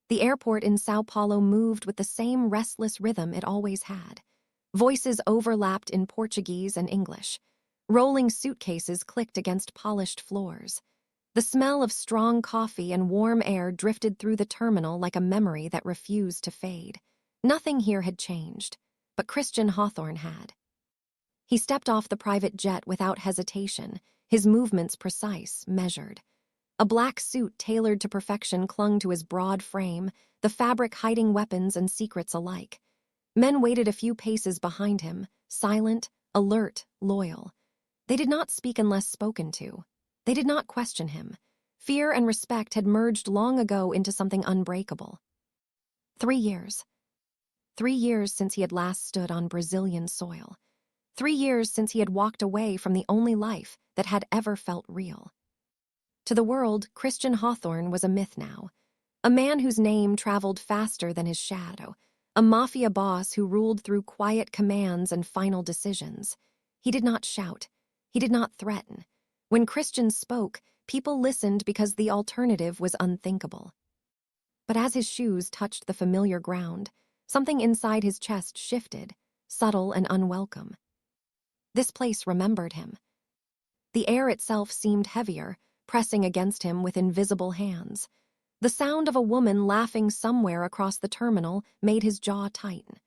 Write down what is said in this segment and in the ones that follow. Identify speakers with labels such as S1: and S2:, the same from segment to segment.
S1: The airport in Sao Paulo moved with the same restless rhythm it always had. Voices overlapped in Portuguese and English. Rolling suitcases clicked against polished floors. The smell of strong coffee and warm air drifted through the terminal like a memory that refused to fade. Nothing here had changed, but Christian Hawthorne had. He stepped off the private jet without hesitation, his movements precise, measured. A black suit tailored to perfection clung to his broad frame, the fabric hiding weapons and secrets alike. Men waited a few paces behind him, silent, alert, loyal. They did not speak unless spoken to. They did not question him. Fear and respect had merged long ago into something unbreakable. 3 years. 3 years since he had last stood on Brazilian soil. 3 years since he had walked away from the only life that had ever felt real. To the world, Christian Hawthorne was a myth now. A man whose name traveled faster than his shadow. A mafia boss who ruled through quiet commands and final decisions. He did not shout. He did not threaten. When Christian spoke, people listened because the alternative was unthinkable. But as his shoes touched the familiar ground, something inside his chest shifted, subtle and unwelcome. This place remembered him. The air itself seemed heavier, pressing against him with invisible hands. The sound of a woman laughing somewhere across the terminal made his jaw tighten.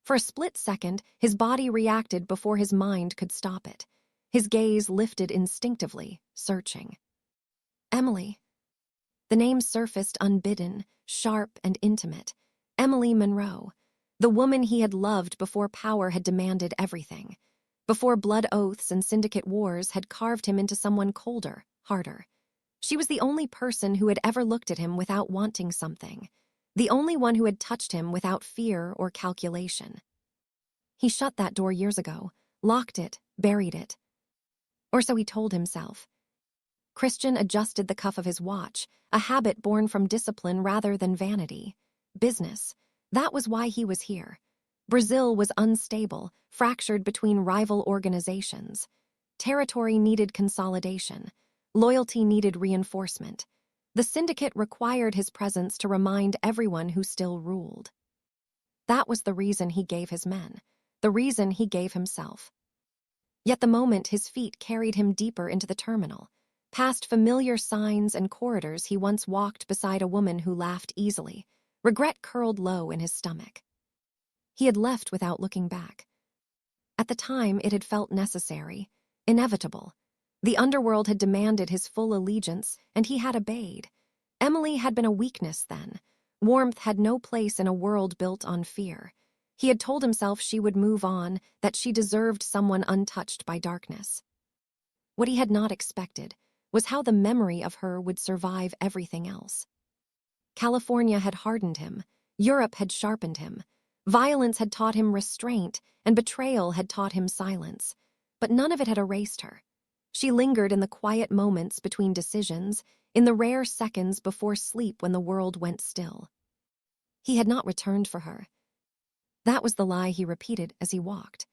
S1: For a split second, his body reacted before his mind could stop it. His gaze lifted instinctively, searching. Emily. The name surfaced unbidden, sharp and intimate. Emily Monroe, the woman he had loved before power had demanded everything. Before blood oaths and syndicate wars had carved him into someone colder, harder. She was the only person who had ever looked at him without wanting something. The only one who had touched him without fear or calculation. He shut that door years ago, locked it, buried it. Or so he told himself. Christian adjusted the cuff of his watch, a habit born from discipline rather than vanity. Business. That was why he was here. Brazil was unstable, fractured between rival organizations. Territory needed consolidation. Loyalty needed reinforcement. The syndicate required his presence to remind everyone who still ruled. That was the reason he gave his men, the reason he gave himself. Yet the moment his feet carried him deeper into the terminal, past familiar signs and corridors he once walked beside a woman who laughed easily, regret curled low in his stomach. He had left without looking back. At the time, it had felt necessary, inevitable. The underworld had demanded his full allegiance, and he had obeyed. Emily had been a weakness then. Warmth had no place in a world built on fear. He had told himself she would move on, that she deserved someone untouched by darkness. What he had not expected was how the memory of her would survive everything else. California had hardened him. Europe had sharpened him. Violence had taught him restraint, and betrayal had taught him silence. But none of it had erased her. She lingered in the quiet moments between decisions, in the rare seconds before sleep when the world went still. He had not returned for her. That was the lie he repeated as he walked.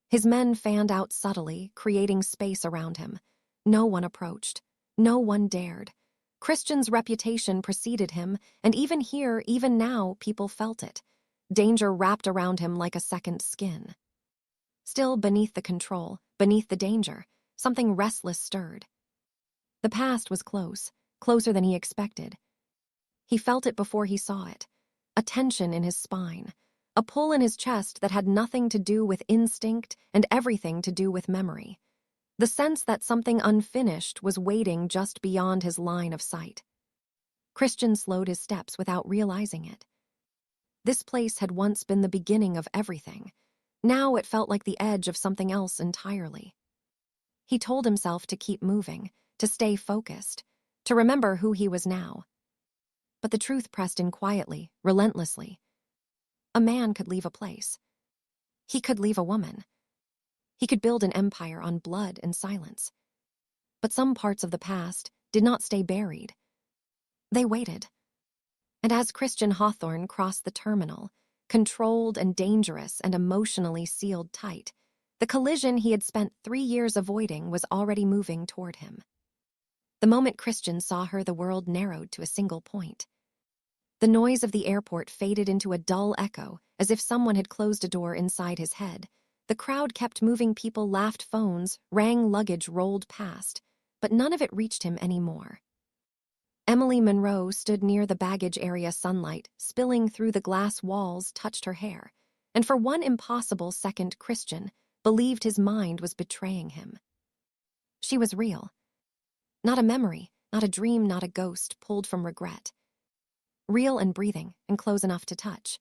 S1: His men fanned out subtly, creating space around him. No one approached. No one dared. Christian's reputation preceded him, and even here, even now, people felt it. Danger wrapped around him like a second skin. Still, beneath the control, beneath the danger, something restless stirred. The past was close, closer than he expected. He felt it before he saw it. A tension in his spine, a pull in his chest that had nothing to do with instinct and everything to do with memory. The sense that something unfinished was waiting just beyond his line of sight. Christian slowed his steps without realizing it. This place had once been the beginning of everything. Now it felt like the edge of something else entirely. He told himself to keep moving, to stay focused, to remember who he was now. But the truth pressed in quietly, relentlessly. A man could leave a place. He could leave a woman. He could build an empire on blood and silence. But some parts of the past did not stay buried. They waited. And as Christian Hawthorne crossed the terminal, controlled and dangerous and emotionally sealed tight, the collision he had spent 3 years avoiding was already moving toward him. The moment Christian saw her, the world narrowed to a single point. The noise of the airport faded into a dull echo, as if someone had closed a door inside his head. The crowd kept moving, people laughed, phones rang, luggage rolled past, but none of it reached him anymore. Emily Monroe stood near the baggage area. Sunlight, spilling through the glass walls, touched her hair, and for one impossible second Christian believed his mind was betraying him. She was real. Not a memory, not a dream, not a ghost pulled from regret. Real and breathing, and close enough to touch.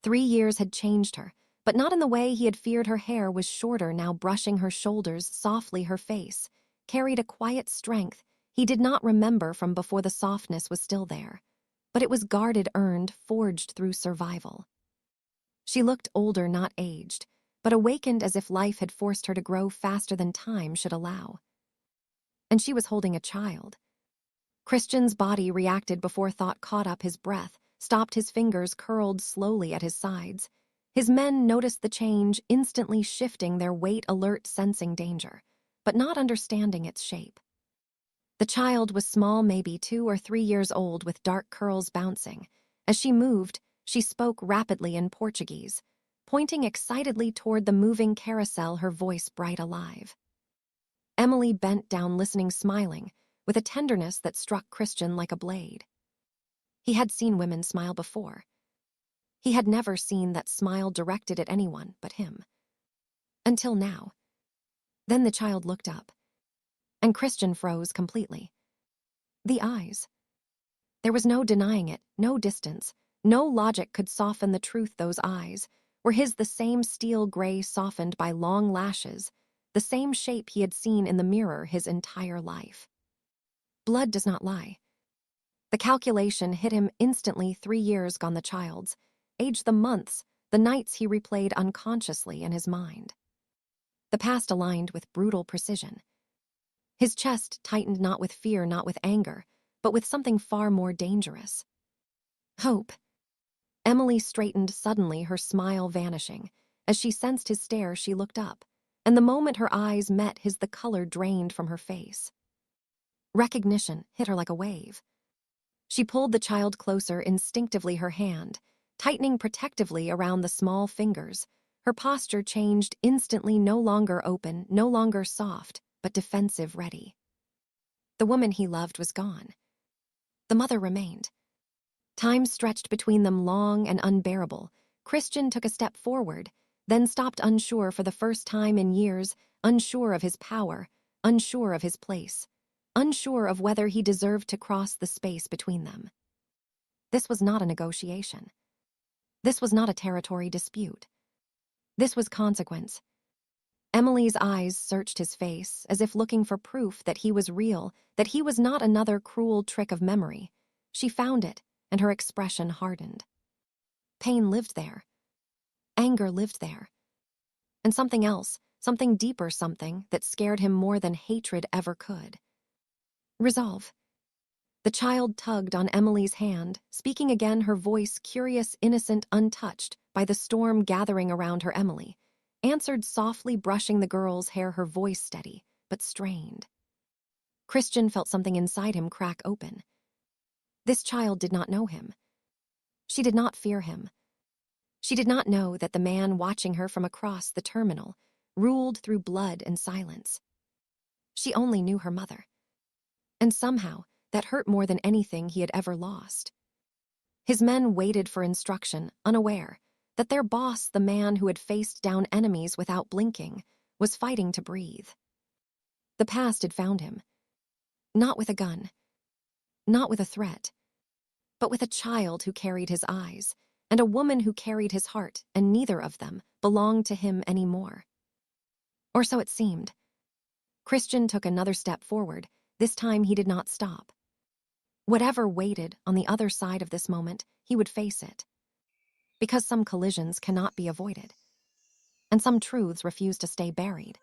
S1: 3 years had changed her, but not in the way he had feared. Her hair was shorter now, brushing her shoulders softly. Her face carried a quiet strength he did not remember from before. The softness was still there, but it was guarded, earned, forged through survival. She looked older, not aged, but awakened, as if life had forced her to grow faster than time should allow. And she was holding a child. Christian's body reacted before thought caught up. His breath stopped, his fingers curled slowly at his sides. His men noticed the change, instantly shifting their weight, alert, sensing danger, but not understanding its shape. The child was small, maybe 2 or 3 years old, with dark curls bouncing. As she moved, she spoke rapidly in Portuguese, pointing excitedly toward the moving carousel, her voice bright, alive. Emily bent down, listening, smiling, with a tenderness that struck Christian like a blade. He had seen women smile before. He had never seen that smile directed at anyone but him. Until now. Then the child looked up, and Christian froze completely. The eyes. There was no denying it, no distance, no logic could soften the truth. Those eyes were his, the same steel gray softened by long lashes, the same shape he had seen in the mirror his entire life. Blood does not lie. The calculation hit him instantly. 3 years gone, the child's age, the months, the nights he replayed unconsciously in his mind. The past aligned with brutal precision. His chest tightened, not with fear, not with anger, but with something far more dangerous. Hope. Emily straightened suddenly, her smile vanishing. As she sensed his stare, she looked up, and the moment her eyes met his, the color drained from her face. Recognition hit her like a wave. She pulled the child closer, instinctively, her hand tightening protectively around the small fingers. Her posture changed instantly, no longer open, no longer soft, but defensive, ready. The woman he loved was gone. The mother remained. Time stretched between them, long and unbearable. Christian took a step forward, then stopped, unsure for the first time in years, unsure of his power, unsure of his place, unsure of whether he deserved to cross the space between them. This was not a negotiation. This was not a territory dispute. This was consequence. Emily's eyes searched his face, as if looking for proof that he was real, that he was not another cruel trick of memory. She found it, and her expression hardened. Pain lived there. Anger lived there. And something else, something deeper, something that scared him more than hatred ever could. Resolve. The child tugged on Emily's hand, speaking again, her voice curious, innocent, untouched by the storm gathering around her. Emily answered softly, brushing the girl's hair, her voice steady, but strained. Christian felt something inside him crack open. This child did not know him. She did not fear him. She did not know that the man watching her from across the terminal ruled through blood and silence. She only knew her mother. And somehow, that hurt more than anything he had ever lost. His men waited for instruction, unaware that their boss, the man who had faced down enemies without blinking, was fighting to breathe. The past had found him. Not with a gun. Not with a threat. But with a child who carried his eyes, and a woman who carried his heart, and neither of them belonged to him anymore. Or so it seemed. Christian took another step forward. This time he did not stop. Whatever waited on the other side of this moment, he would face it. Because some collisions cannot be avoided, and some truths refuse to stay buried.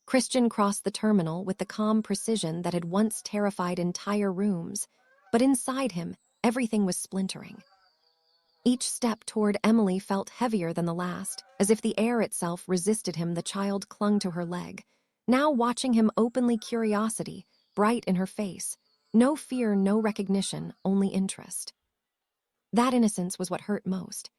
S1: Christian crossed the terminal with the calm precision that had once terrified entire rooms, but inside him, everything was splintering. Each step toward Emily felt heavier than the last, as if the air itself resisted him. The child clung to her leg, now watching him openly, curiosity bright in her face. No fear, no recognition, only interest. That innocence was what hurt most.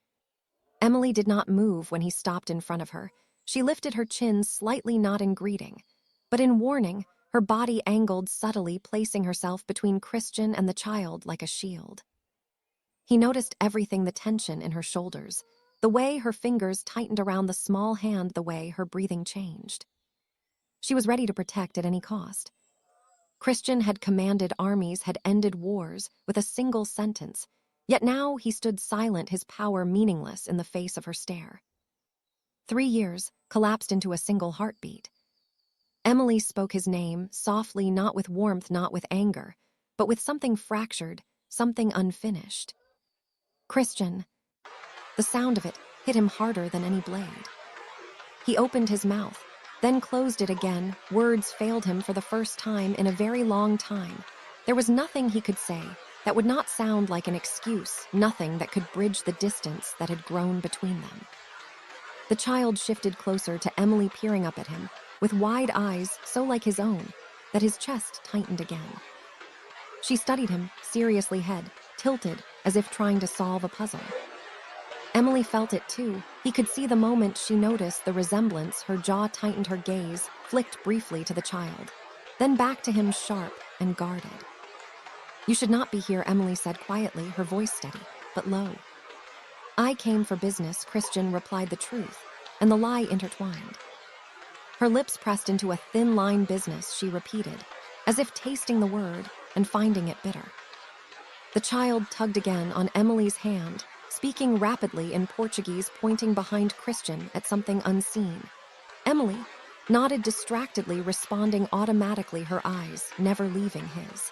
S1: Emily did not move when he stopped in front of her. She lifted her chin slightly, not in greeting, but in warning. Her body angled subtly, placing herself between Christian and the child like a shield. He noticed everything, the tension in her shoulders, the way her fingers tightened around the small hand, the way her breathing changed. She was ready to protect at any cost. Christian had commanded armies, had ended wars with a single sentence, yet now he stood silent, his power meaningless in the face of her stare. 3 years collapsed into a single heartbeat. Emily spoke his name, softly, not with warmth, not with anger, but with something fractured, something unfinished. Christian. The sound of it hit him harder than any blade. He opened his mouth, then closed it again. Words failed him for the first time in a very long time. There was nothing he could say that would not sound like an excuse, nothing that could bridge the distance that had grown between them. The child shifted closer to Emily, peering up at him, with wide eyes so like his own that his chest tightened again. She studied him, seriously, head tilted, as if trying to solve a puzzle. Emily felt it too. He could see the moment she noticed the resemblance. Her jaw tightened, her gaze flicked briefly to the child, then back to him, sharp and guarded. "You should not be here," Emily said quietly, her voice steady, but low. "I came for business," Christian replied, the truth and the lie intertwined. Her lips pressed into a thin line. "Business," she repeated, as if tasting the word and finding it bitter. The child tugged again on Emily's hand, speaking rapidly in Portuguese, pointing behind Christian at something unseen. Emily nodded distractedly, responding automatically, her eyes never leaving his.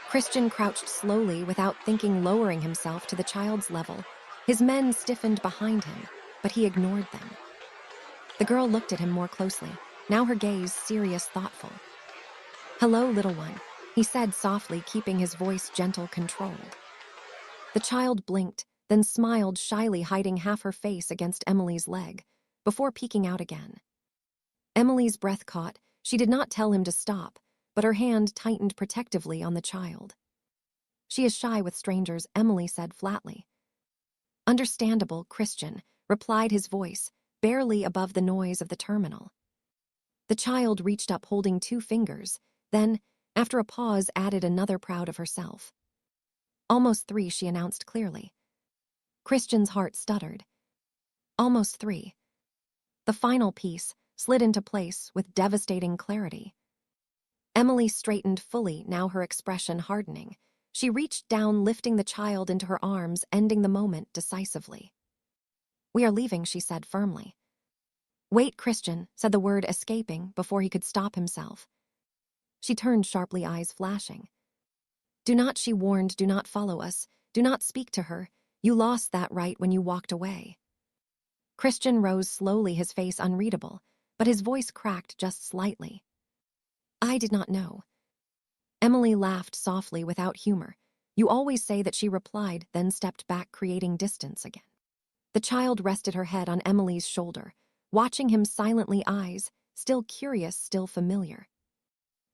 S1: Christian crouched slowly, without thinking, lowering himself to the child's level. His men stiffened behind him, but he ignored them. The girl looked at him more closely, now her gaze serious, thoughtful. "Hello, little one," he said softly, keeping his voice gentle, controlled. The child blinked, then smiled shyly, hiding half her face against Emily's leg, before peeking out again. Emily's breath caught. She did not tell him to stop, but her hand tightened protectively on the child. "She is shy with strangers," Emily said flatly. "Understandable," Christian replied, his voice barely above the noise of the terminal. The child reached up, holding 2 fingers, then, after a pause, added another, proud of herself. "Almost 3, she announced clearly. Christian's heart stuttered. Almost 3. The final piece slid into place with devastating clarity. Emily straightened fully, now her expression hardening. She reached down, lifting the child into her arms, ending the moment decisively. "We are leaving," she said firmly. "Wait," Christian said, the word escaping before he could stop himself. She turned sharply, eyes flashing. "Do not," she warned, "do not follow us. Do not speak to her. You lost that right when you walked away." Christian rose slowly, his face unreadable, but his voice cracked just slightly. "I did not know." Emily laughed softly, without humor. "You always say that," she replied, then stepped back, creating distance again. The child rested her head on Emily's shoulder, watching him silently, eyes still curious, still familiar.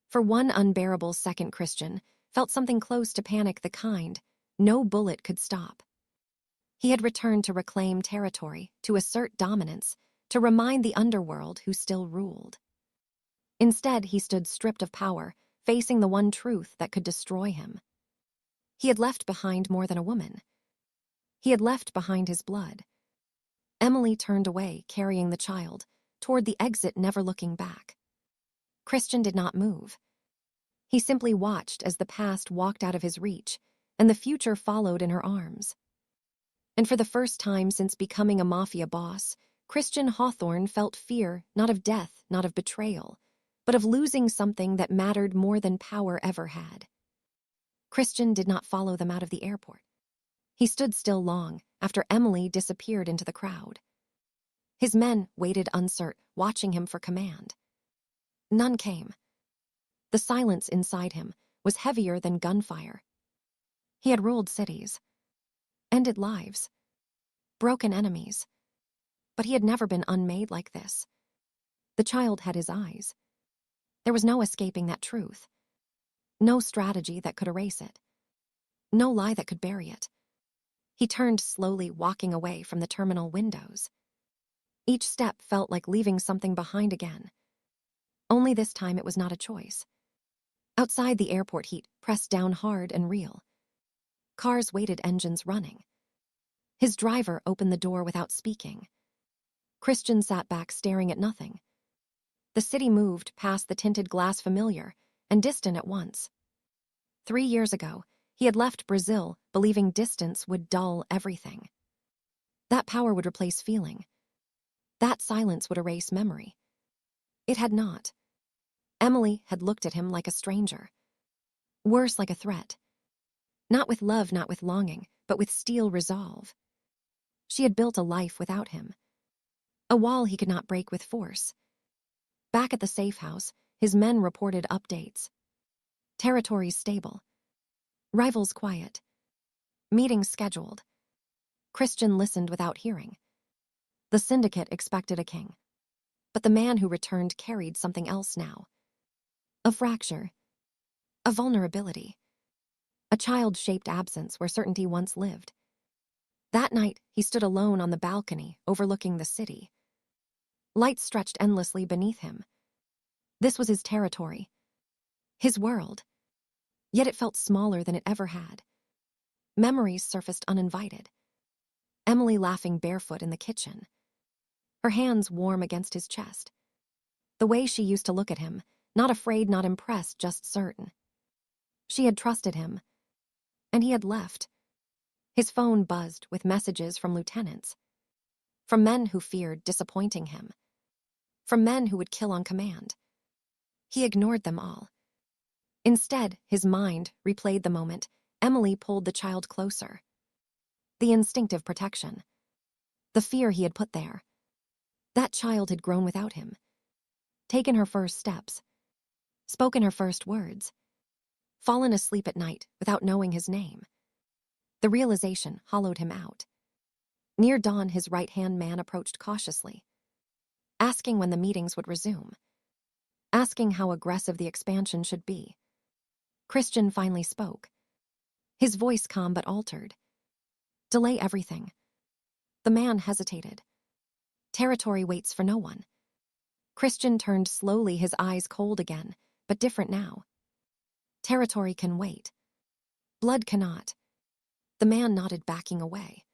S1: For one unbearable second, Christian felt something close to panic, the kind no bullet could stop. He had returned to reclaim territory, to assert dominance, to remind the underworld who still ruled. Instead, he stood stripped of power, facing the one truth that could destroy him. He had left behind more than a woman. He had left behind his blood. Emily turned away, carrying the child, toward the exit, never looking back. Christian did not move. He simply watched as the past walked out of his reach, and the future followed in her arms. And for the first time since becoming a Mafia boss, Christian Hawthorne felt fear, not of death, not of betrayal, but of losing something that mattered more than power ever had. Christian did not follow them out of the airport. He stood still long after Emily disappeared into the crowd. His men waited uncertain, watching him for command. None came. The silence inside him was heavier than gunfire. He had ruled cities, ended lives, broken enemies, but he had never been unmade like this. The child had his eyes. There was no escaping that truth. No strategy that could erase it. No lie that could bury it. He turned slowly, walking away from the terminal windows. Each step felt like leaving something behind again. Only this time it was not a choice. Outside, the airport heat pressed down hard and real. Cars waited, engines running. His driver opened the door without speaking. Christian sat back, staring at nothing. The city moved past the tinted glass, familiar and distant at once. 3 years ago, he had left Brazil, believing distance would dull everything. That power would replace feeling. That silence would erase memory. It had not. Emily had looked at him like a stranger. Worse, like a threat. Not with love, not with longing, but with steel resolve. She had built a life without him. A wall he could not break with force. Back at the safe house, his men reported updates. Territories stable. Rivals quiet. Meetings scheduled. Christian listened without hearing. The syndicate expected a king. But the man who returned carried something else now. A fracture. A vulnerability. A child-shaped absence where certainty once lived. That night, he stood alone on the balcony, overlooking the city. Lights stretched endlessly beneath him. This was his territory. His world. Yet it felt smaller than it ever had. Memories surfaced uninvited. Emily laughing barefoot in the kitchen. Her hands warm against his chest. The way she used to look at him, not afraid, not impressed, just certain. She had trusted him. And he had left. His phone buzzed with messages from lieutenants. From men who feared disappointing him. From men who would kill on command. He ignored them all. Instead, his mind replayed the moment. Emily pulled the child closer. The instinctive protection. The fear he had put there. That child had grown without him. Taken her first steps. Spoken her first words. Fallen asleep at night without knowing his name. The realization hollowed him out. Near dawn, his right-hand man approached cautiously. Asking when the meetings would resume. Asking how aggressive the expansion should be. Christian finally spoke. His voice calm but altered. Delay everything. The man hesitated. Territory waits for no one. Christian turned slowly, his eyes cold again, but different now. Territory can wait. Blood cannot. The man nodded, backing away.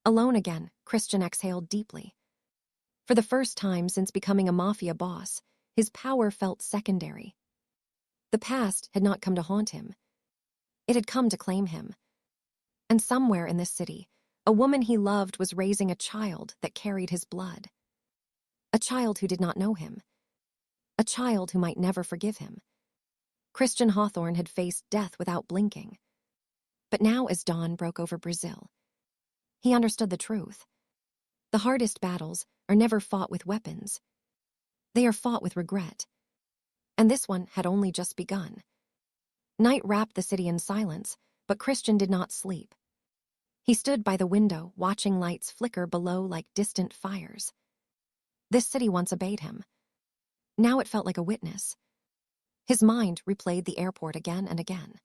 S1: Alone again, Christian exhaled deeply. For the first time since becoming a mafia boss, his power felt secondary. The past had not come to haunt him. It had come to claim him. And somewhere in this city, a woman he loved was raising a child that carried his blood. A child who did not know him. A child who might never forgive him. Christian Hawthorne had faced death without blinking. But now, as dawn broke over Brazil, he understood the truth. The hardest battles are never fought with weapons. They are fought with regret. And this one had only just begun. Night wrapped the city in silence, but Christian did not sleep. He stood by the window, watching lights flicker below like distant fires. This city once obeyed him. Now it felt like a witness. His mind replayed the airport again and again.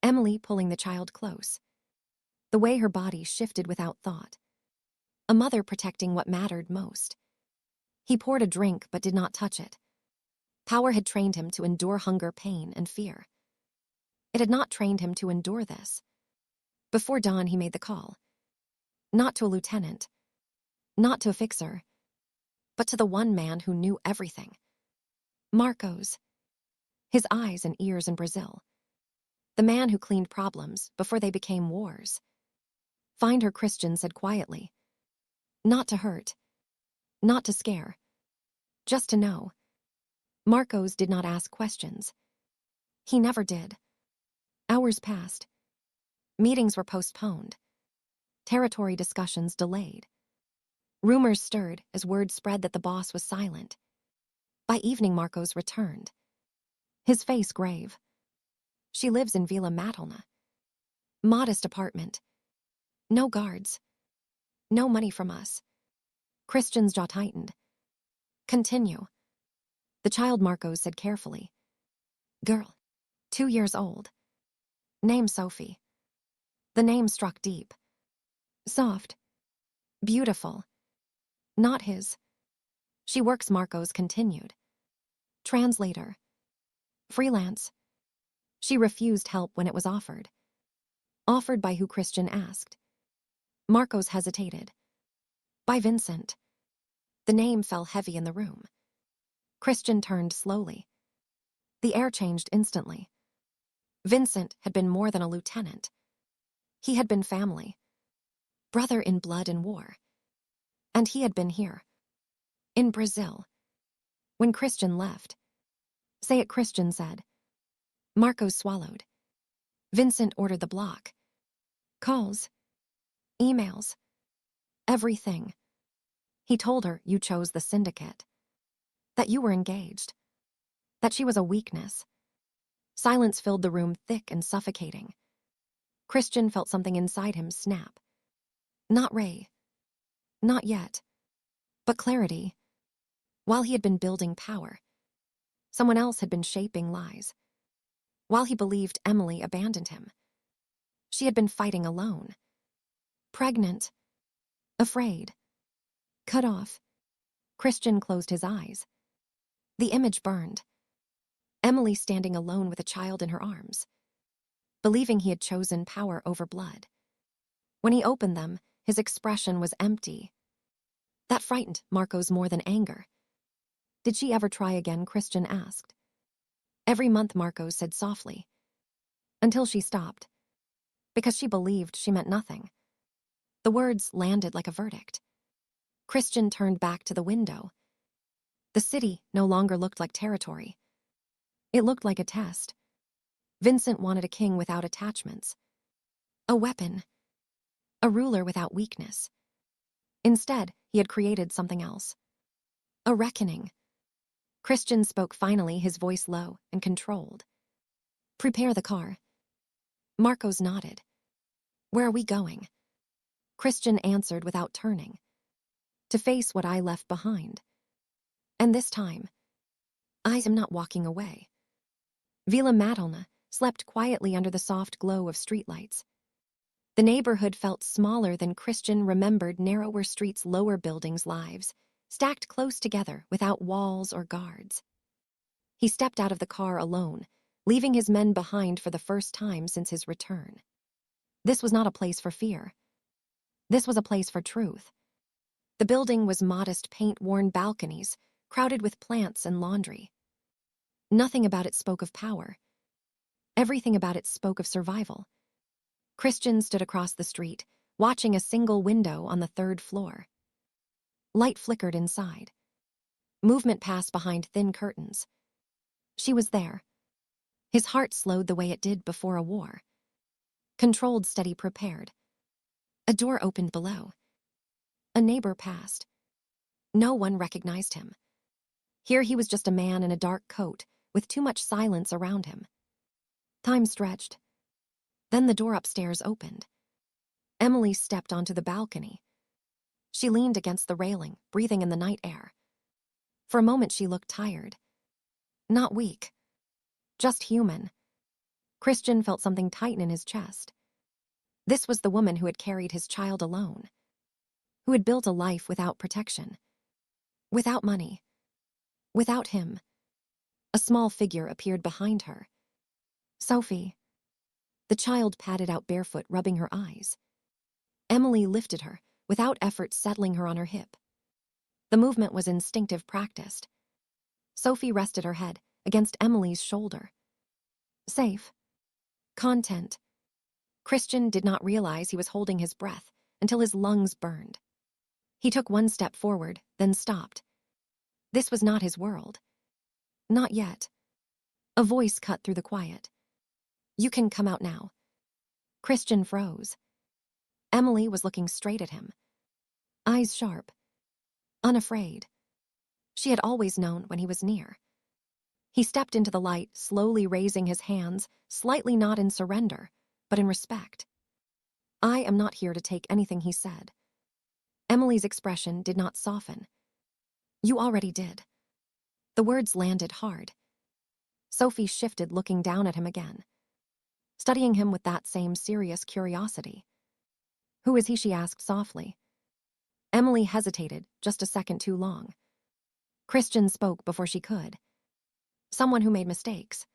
S1: Emily pulling the child close. The way her body shifted without thought. A mother protecting what mattered most. He poured a drink but did not touch it. Power had trained him to endure hunger, pain, and fear. It had not trained him to endure this. Before dawn, he made the call. Not to a lieutenant. Not to a fixer. But to the one man who knew everything. Marcos. His eyes and ears in Brazil. The man who cleaned problems before they became wars. Find her, Christian said quietly. Not to hurt. Not to scare. Just to know. Marcos did not ask questions. He never did. Hours passed. Meetings were postponed. Territory discussions delayed. Rumors stirred as word spread that the boss was silent. By evening, Marcos returned. His face grave. She lives in Vila Madalena. Modest apartment. No guards. No money from us. Christian's jaw tightened. Continue. The child, Marcos said carefully. Girl. 2 years old. Name Sophie. The name struck deep. Soft. Beautiful. Not his. She works, Marcos continued. Translator. Freelance. She refused help when it was offered. Offered by who, Christian asked. Marcos hesitated. By Vincent. The name fell heavy in the room. Christian turned slowly. The air changed instantly. Vincent had been more than a lieutenant. He had been family. Brother in blood and war. And he had been here. In Brazil. When Christian left. Say it, Christian said. Marcos swallowed. Vincent ordered the block. Calls. Emails. Everything. He told her you chose the syndicate. That you were engaged. That she was a weakness. Silence filled the room, thick and suffocating. Christian felt something inside him snap. Not Ray. Not yet. But clarity. While he had been building power, someone else had been shaping lies. While he believed Emily abandoned him, she had been fighting alone. Pregnant. Afraid. Cut off. Christian closed his eyes. The image burned. Emily standing alone with a child in her arms, believing he had chosen power over blood. When he opened them, his expression was empty. That frightened Marcos more than anger. Did she ever try again, Christian asked. Every month, Marcos said softly. Until she stopped. Because she believed she meant nothing. The words landed like a verdict. Christian turned back to the window. The city no longer looked like territory. It looked like a test. Vincent wanted a king without attachments. A weapon. A ruler without weakness. Instead, he had created something else. A reckoning. Christian spoke finally, his voice low and controlled. Prepare the car. Marcos nodded. Where are we going? Christian answered without turning. To face what I left behind. And this time, I am not walking away. Villa Madalena slept quietly under the soft glow of streetlights. The neighborhood felt smaller than Christian remembered narrower streets, lower buildings' lives, stacked close together without walls or guards. He stepped out of the car alone, leaving his men behind for the first time since his return. This was not a place for fear. This was a place for truth. The building was modest, paint-worn balconies, crowded with plants and laundry. Nothing about it spoke of power. Everything about it spoke of survival. Christian stood across the street, watching a single window on the third floor. Light flickered inside. Movement passed behind thin curtains. She was there. His heart slowed the way it did before a war. Controlled, steady, prepared. A door opened below. A neighbor passed. No one recognized him. Here he was just a man in a dark coat, with too much silence around him. Time stretched. Then the door upstairs opened. Emily stepped onto the balcony. She leaned against the railing, breathing in the night air. For a moment she looked tired. Not weak. Just human. Christian felt something tighten in his chest. This was the woman who had carried his child alone. Who had built a life without protection. Without money. Without him. A small figure appeared behind her. Sophie. The child padded out barefoot, rubbing her eyes. Emily lifted her, without effort settling her on her hip. The movement was instinctive, practiced. Sophie rested her head against Emily's shoulder. Safe. Content. Christian did not realize he was holding his breath until his lungs burned. He took one step forward, then stopped. This was not his world. Not yet. A voice cut through the quiet. You can come out now. Christian froze. Emily was looking straight at him. Eyes sharp. Unafraid. She had always known when he was near. He stepped into the light, slowly raising his hands, slightly not in surrender, but in respect. I am not here to take anything, he said. Emily's expression did not soften. You already did. The words landed hard. Sophie shifted, looking down at him again. studying him with that same serious curiosity. "Who is he?" she asked softly. Emily hesitated just a second too long. Christian spoke before she could. "Someone who made mistakes."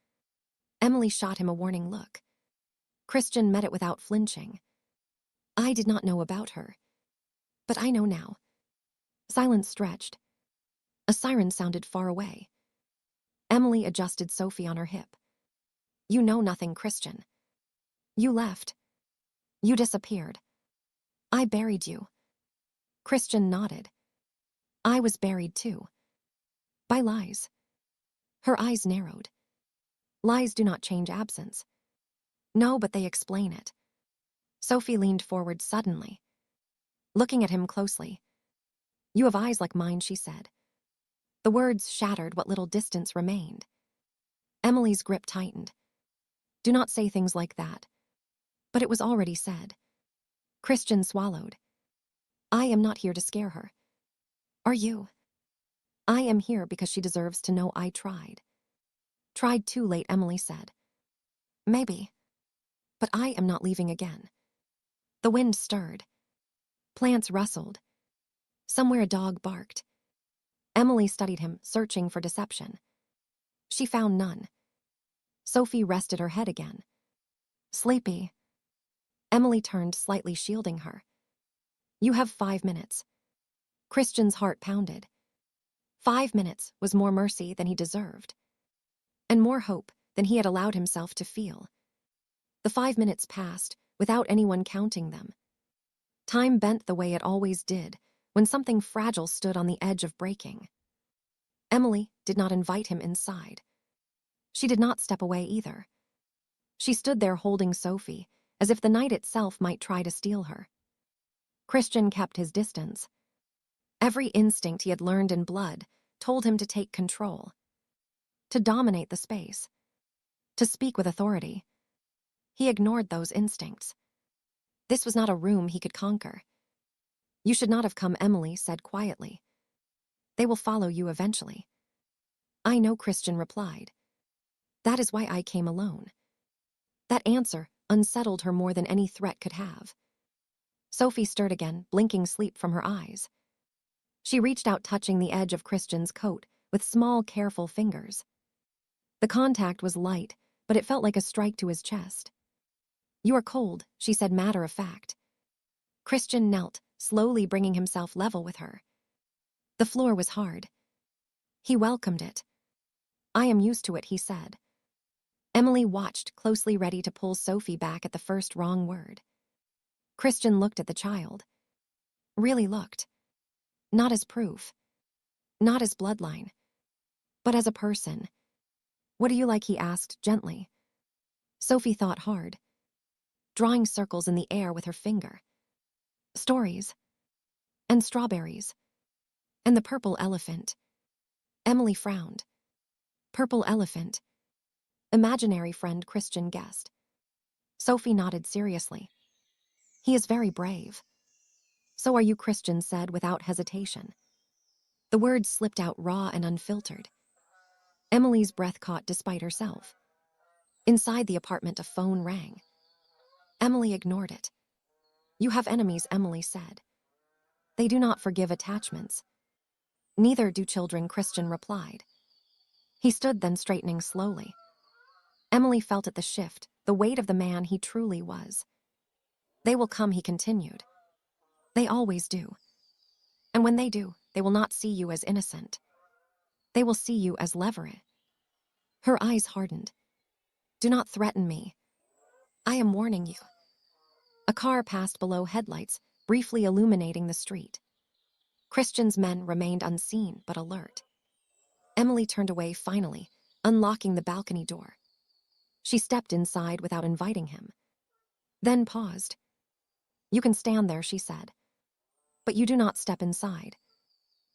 S1: Emily shot him a warning look. Christian met it without flinching. "I did not know about her. But I know now." Silence stretched. A siren sounded far away. Emily adjusted Sophie on her hip. "You know nothing, Christian. You left. You disappeared. I buried you." Christian nodded. "I was buried too. By lies." Her eyes narrowed. "Lies do not change absence." "No, but they explain it." Sophie leaned forward suddenly, looking at him closely. "You have eyes like mine," she said. The words shattered what little distance remained. Emily's grip tightened. "Do not say things like that." But it was already said. Christian swallowed. "I am not here to scare her." "Are you?" "I am here because she deserves to know I tried." "Tried too late," Emily said. "Maybe. But I am not leaving again." The wind stirred. Plants rustled. Somewhere a dog barked. Emily studied him, searching for deception. She found none. Sophie rested her head again. "Sleepy." Emily turned, slightly shielding her. "You have 5 minutes." Christian's heart pounded. 5 minutes was more mercy than he deserved, and more hope than he had allowed himself to feel. The 5 minutes passed without anyone counting them. Time bent the way it always did when something fragile stood on the edge of breaking. Emily did not invite him inside. She did not step away either. She stood there holding Sophie, as if the night itself might try to steal her. Christian kept his distance. Every instinct he had learned in blood told him to take control, to dominate the space, to speak with authority. He ignored those instincts. This was not a room he could conquer. "You should not have come," Emily said quietly. "They will follow you eventually." "I know," Christian replied. "That is why I came alone." That answer unsettled her more than any threat could have. Sophie stirred again, blinking sleep from her eyes. She reached out, touching the edge of Christian's coat with small, careful fingers. The contact was light, but it felt like a strike to his chest. "You are cold," she said, matter of fact. Christian knelt, slowly bringing himself level with her. The floor was hard. He welcomed it. "I am used to it," he said. Emily watched, closely, ready to pull Sophie back at the first wrong word. Christian looked at the child. Really looked. Not as proof. Not as bloodline. But as a person. "What do you like?" he asked gently. Sophie thought hard, drawing circles in the air with her finger. "Stories. And strawberries. And the purple elephant." Emily frowned. "Purple elephant." "Imaginary friend," Christian guessed. Sophie nodded seriously. "He is very brave." "So are you," Christian said without hesitation. The words slipped out raw and unfiltered. Emily's breath caught despite herself. Inside the apartment, a phone rang. Emily ignored it. "You have enemies," Emily said. "They do not forgive attachments." "Neither do children," Christian replied. He stood, then straightening slowly. Emily felt at the shift, the weight of the man he truly was. "They will come," he continued. "They always do. And when they do, they will not see you as innocent. They will see you as Leverett." Her eyes hardened. "Do not threaten me. I am warning you." A car passed below headlights, briefly illuminating the street. Christian's men remained unseen but alert. Emily turned away finally, unlocking the balcony door. She stepped inside without inviting him, then paused. "You can stand there," she said. "But you do not step inside."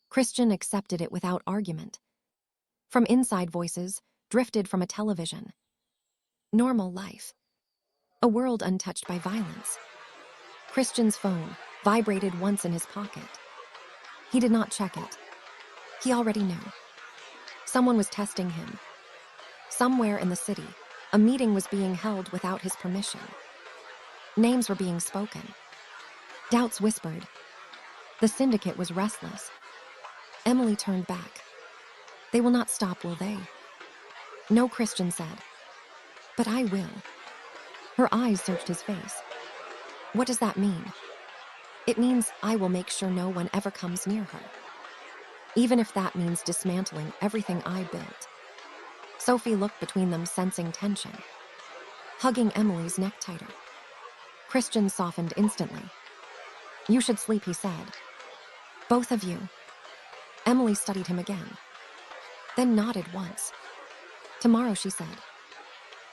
S1: Christian accepted it without argument. From inside, voices drifted from a television. Normal life. A world untouched by violence. Christian's phone vibrated once in his pocket. He did not check it. He already knew. Someone was testing him. Somewhere in the city. A meeting was being held without his permission. Names were being spoken. Doubts whispered. The syndicate was restless. Emily turned back. They will not stop, will they? No, Christian said. But I will. Her eyes searched his face. What does that mean? It means I will make sure no one ever comes near her. Even if that means dismantling everything I built. Sophie looked between them, sensing tension. Hugging Emily's neck tighter. Christian softened instantly. You should sleep, he said. Both of you. Emily studied him again. Then nodded once. Tomorrow, she said.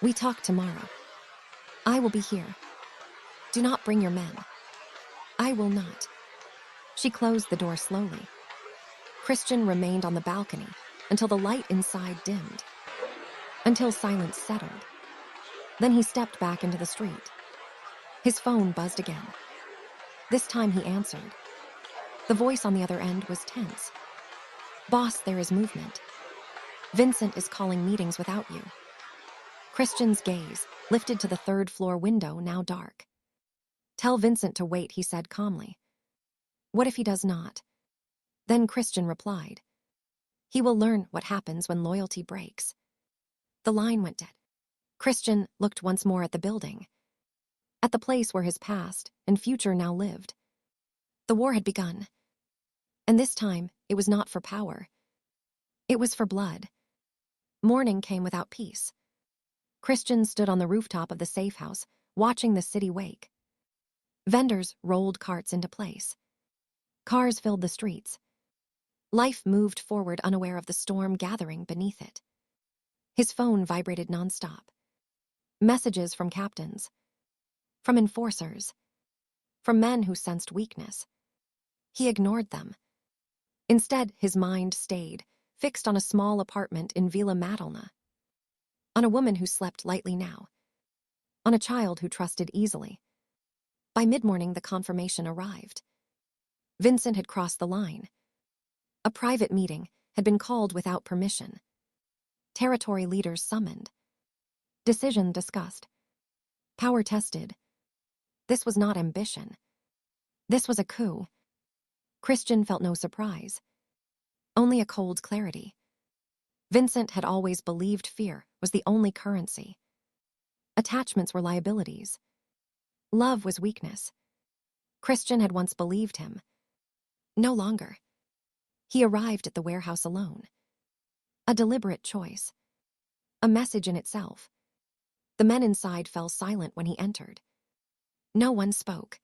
S1: We talk tomorrow. I will be here. Do not bring your men. I will not. She closed the door slowly. Christian remained on the balcony until the light inside dimmed. Until silence settled. Then he stepped back into the street. His phone buzzed again. This time he answered. The voice on the other end was tense. Boss, there is movement. Vincent is calling meetings without you. Christian's gaze lifted to the third-floor window, now dark. Tell Vincent to wait, he said calmly. What if he does not? Then Christian replied. He will learn what happens when loyalty breaks. The line went dead. Christian looked once more at the building. At the place where his past and future now lived. The war had begun. And this time, it was not for power. It was for blood. Morning came without peace. Christian stood on the rooftop of the safe house, watching the city wake. Vendors rolled carts into place. Cars filled the streets. Life moved forward, unaware of the storm gathering beneath it. His phone vibrated nonstop. Messages from captains. From enforcers. From men who sensed weakness. He ignored them. Instead, his mind stayed, fixed on a small apartment in Villa Madalna. On a woman who slept lightly now. On a child who trusted easily. By mid-morning, the confirmation arrived. Vincent had crossed the line. A private meeting had been called without permission. Territory leaders summoned. Decision discussed. Power tested. This was not ambition. This was a coup. Christian felt no surprise. Only a cold clarity. Vincent had always believed fear was the only currency. Attachments were liabilities. Love was weakness. Christian had once believed him. No longer. He arrived at the warehouse alone. A deliberate choice. A message in itself. The men inside fell silent when he entered. No one spoke.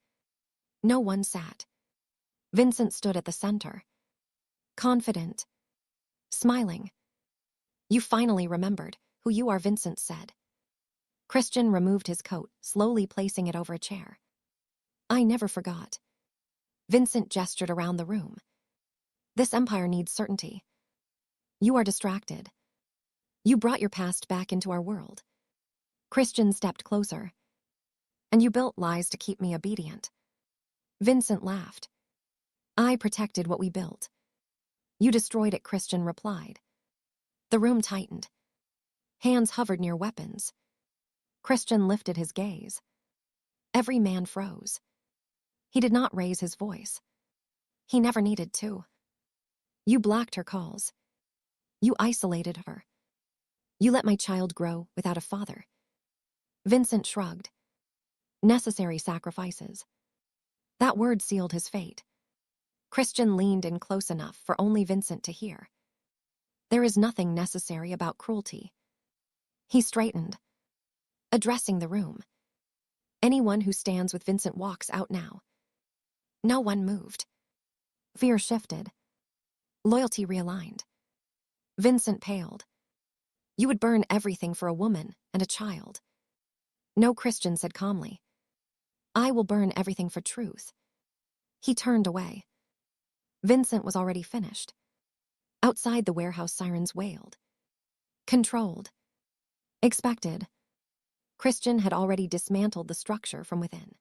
S1: No one sat. Vincent stood at the center. Confident. Smiling. You finally remembered who you are, Vincent said. Christian removed his coat, slowly placing it over a chair. I never forgot. Vincent gestured around the room. This empire needs certainty. You are distracted. You brought your past back into our world. Christian stepped closer. And you built lies to keep me obedient. Vincent laughed. I protected what we built. You destroyed it, Christian replied. The room tightened. Hands hovered near weapons. Christian lifted his gaze. Every man froze. He did not raise his voice. He never needed to. You blocked her calls. You isolated her. You let my child grow without a father. Vincent shrugged. Necessary sacrifices. That word sealed his fate. Christian leaned in close enough for only Vincent to hear. There is nothing necessary about cruelty. He straightened, addressing the room. Anyone who stands with Vincent walks out now. No one moved. Fear shifted. Loyalty realigned. Vincent paled. You would burn everything for a woman and a child. No, Christian said calmly. I will burn everything for truth. He turned away. Vincent was already finished. Outside, the warehouse sirens wailed. Controlled. Expected. Christian had already dismantled the structure from within.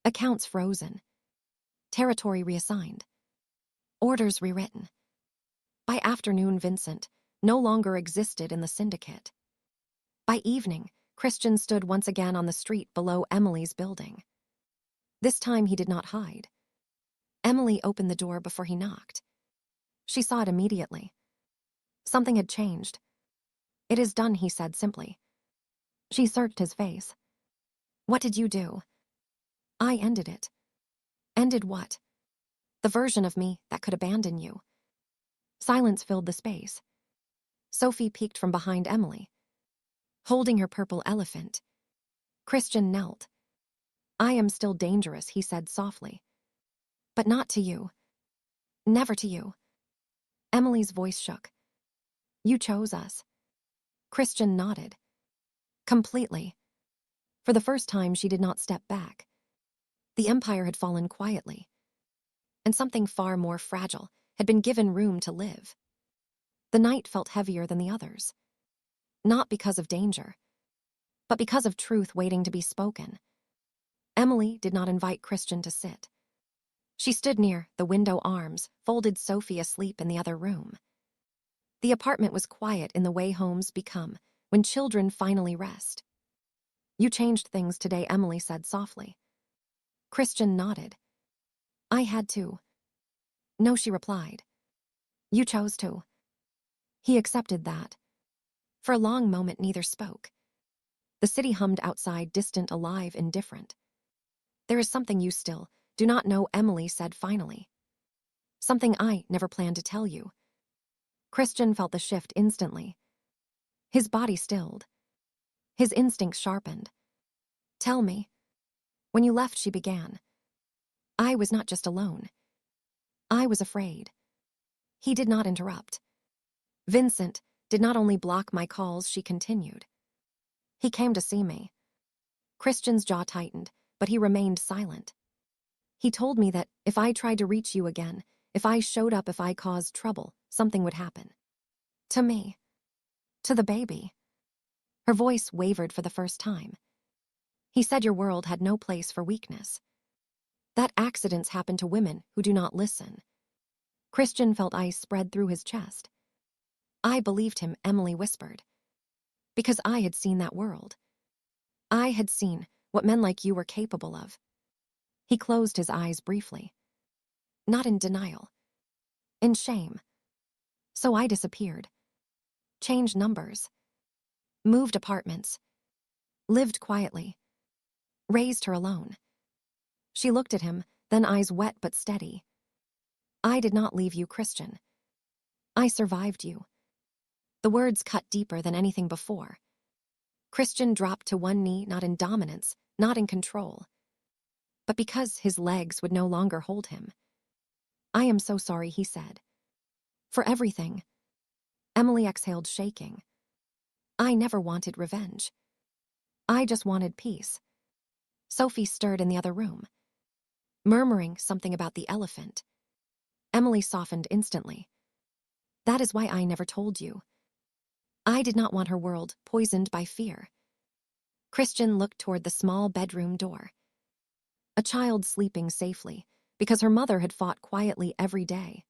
S1: Accounts frozen. Territory reassigned. Orders rewritten. By afternoon, Vincent no longer existed in the syndicate. By evening, Christian stood once again on the street below Emily's building. This time he did not hide. Emily opened the door before he knocked. She saw it immediately. Something had changed. "It is done," he said simply. She searched his face. "What did you do?" "I ended it." "Ended what?" "The version of me that could abandon you." Silence filled the space. Sophie peeked from behind Emily, holding her purple elephant. Christian knelt. "I am still dangerous," he said softly. "But not to you. Never to you." Emily's voice shook. "You chose us." Christian nodded. Completely. For the first time, she did not step back. The empire had fallen quietly, and something far more fragile had been given room to live. The night felt heavier than the others. Not because of danger, but because of truth waiting to be spoken. Emily did not invite Christian to sit. She stood near the window arms, folded Sophie asleep in the other room. The apartment was quiet in the way homes become when children finally rest. "You changed things today," Emily said softly. Christian nodded. "I had to." "No," she replied. "You chose to." He accepted that. For a long moment, neither spoke. The city hummed outside, distant, alive, indifferent. "There is something you still do not know," Emily said finally. "Something I never planned to tell you." Christian felt the shift instantly. His body stilled. His instincts sharpened. "Tell me." "When you left," she began, "I was not just alone. I was afraid." He did not interrupt. "Vincent did not only block my calls," she continued. "He came to see me." Christian's jaw tightened, but he remained silent. "He told me that if I tried to reach you again, if I showed up, if I caused trouble, something would happen. To me. To the baby." Her voice wavered for the first time. "He said your world had no place for weakness. That accidents happen to women who do not listen." Christian felt ice spread through his chest. "I believed him," Emily whispered. "Because I had seen that world. I had seen what men like you were capable of." He closed his eyes briefly. "Not in denial. In shame. So I disappeared. Changed numbers. Moved apartments. Lived quietly. Raised her alone." She looked at him, then eyes wet but steady. "I did not leave you, Christian. I survived you." The words cut deeper than anything before. Christian dropped to one knee, not in dominance, not in control, but because his legs would no longer hold him. "I am so sorry," he said. "For everything." Emily exhaled, shaking. "I never wanted revenge. I just wanted peace." Sophie stirred in the other room, murmuring something about the elephant. Emily softened instantly. "That is why I never told you. I did not want her world poisoned by fear." Christian looked toward the small bedroom door. A child sleeping safely, because her mother had fought quietly every day.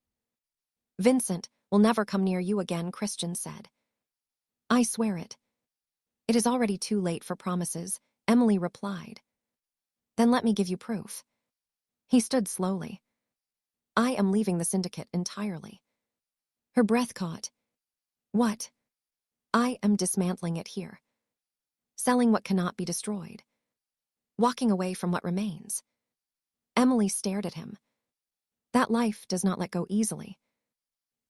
S1: "Vincent will never come near you again," Christian said. "I swear it." "It is already too late for promises," Emily replied. "Then let me give you proof." He stood slowly. "I am leaving the syndicate entirely." Her breath caught. "What?" "I am dismantling it here. Selling what cannot be destroyed. Walking away from what remains." Emily stared at him. "That life does not let go easily."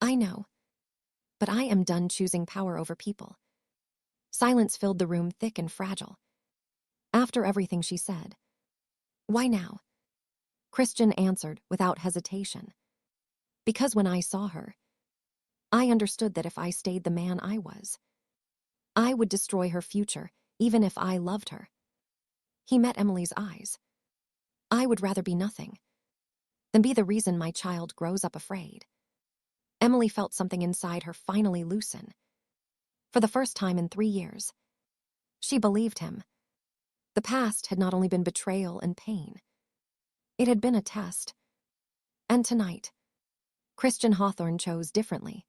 S1: "I know. But I am done choosing power over people." Silence filled the room, thick and fragile. After everything she said. "Why now?" Christian answered without hesitation. "Because when I saw her, I understood that if I stayed the man I was, I would destroy her future, even if I loved her." He met Emily's eyes. "I would rather be nothing than be the reason my child grows up afraid." Emily felt something inside her finally loosen. For the first time in 3 years, she believed him. The past had not only been betrayal and pain, it had been a test. And tonight, Christian Hawthorne chose differently.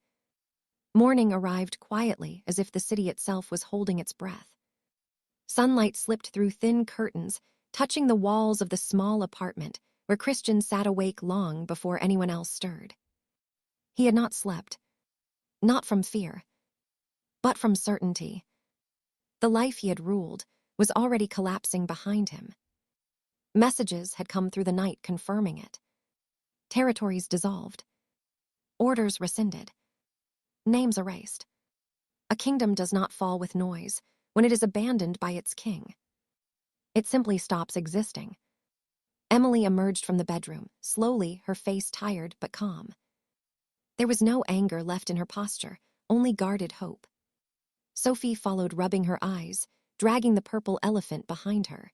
S1: Morning arrived quietly, as if the city itself was holding its breath. Sunlight slipped through thin curtains, touching the walls of the small apartment where Christian sat awake long before anyone else stirred. He had not slept, not from fear, but from certainty. The life he had ruled was already collapsing behind him. Messages had come through the night confirming it. Territories dissolved. Orders rescinded. Names erased. A kingdom does not fall with noise when it is abandoned by its king. It simply stops existing. Emily emerged from the bedroom, slowly, her face tired but calm. There was no anger left in her posture, only guarded hope. Sophie followed, rubbing her eyes, dragging the purple elephant behind her.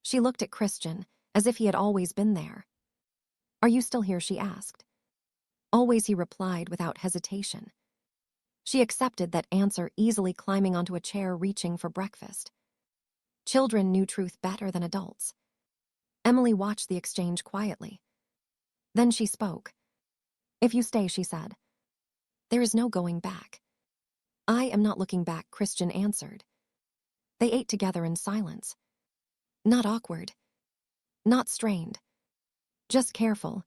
S1: She looked at Christian, as if he had always been there. "Are you still here?" she asked. "Always," he replied without hesitation. She accepted that answer, easily climbing onto a chair, reaching for breakfast. Children knew truth better than adults. Emily watched the exchange quietly. Then she spoke. "If you stay," she said, "there is no going back." "I am not looking back," Christian answered. They ate together in silence. Not awkward. Not strained. Just careful.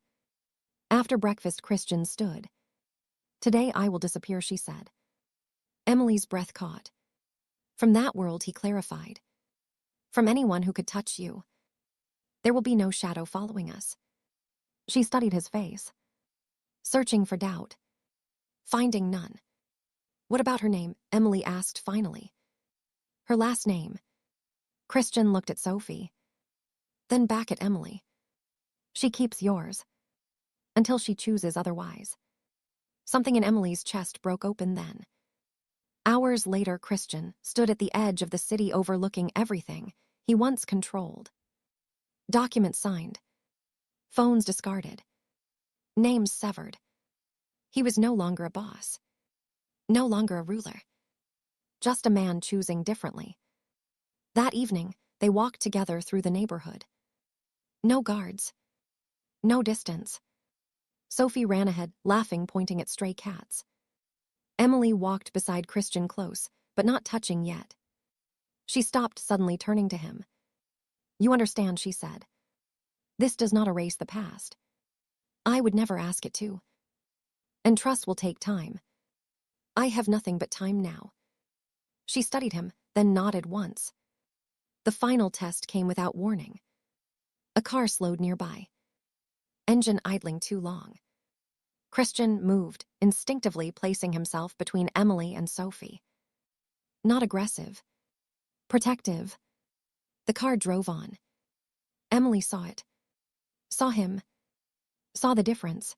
S1: After breakfast, Christian stood. "Today I will disappear," she said. Emily's breath caught. "From that world," he clarified. "From anyone who could touch you. There will be no shadow following us." She studied his face, searching for doubt, finding none. "What about her name?" Emily asked finally. "Her last name." Christian looked at Sophie, then back at Emily. "She keeps yours. Until she chooses otherwise." Something in Emily's chest broke open then. Hours later, Christian stood at the edge of the city, overlooking everything he once controlled. Documents signed. Phones discarded. Names severed. He was no longer a boss. No longer a ruler. Just a man choosing differently. That evening, they walked together through the neighborhood. No guards. No distance. Sophie ran ahead, laughing, pointing at stray cats. Emily walked beside Christian, close, but not touching yet. She stopped, suddenly turning to him. "You understand," she said. "This does not erase the past. I would never ask it to. And trust will take time. I have nothing but time now." She studied him, then nodded once. The final test came without warning. A car slowed nearby. Engine idling too long. Christian moved, instinctively placing himself between Emily and Sophie. Not aggressive. Protective. The car drove on. Emily saw it. Saw him. Saw the difference.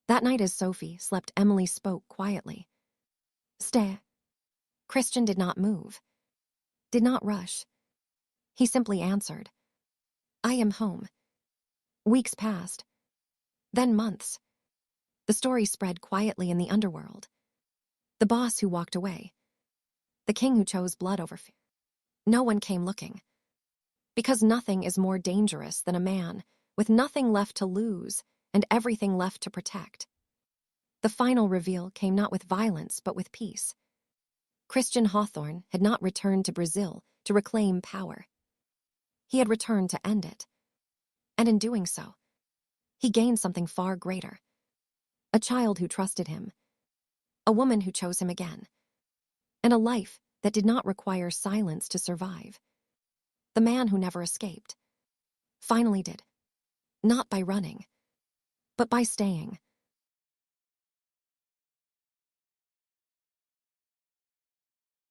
S1: That night as Sophie slept, Emily spoke quietly. "Stay." Christian did not move. Did not rush. He simply answered. "I am home." Weeks passed. Then months. The story spread quietly in the underworld. The boss who walked away. The king who chose blood over fear. No one came looking. Because nothing is more dangerous than a man with nothing left to lose and everything left to protect. The final reveal came not with violence but with peace. Christian Hawthorne had not returned to Brazil to reclaim power. He had returned to end it. And in doing so, he gained something far greater. A child who trusted him. A woman who chose him again. And a life that did not require silence to survive. The man who never escaped finally did. Not by running, but by staying.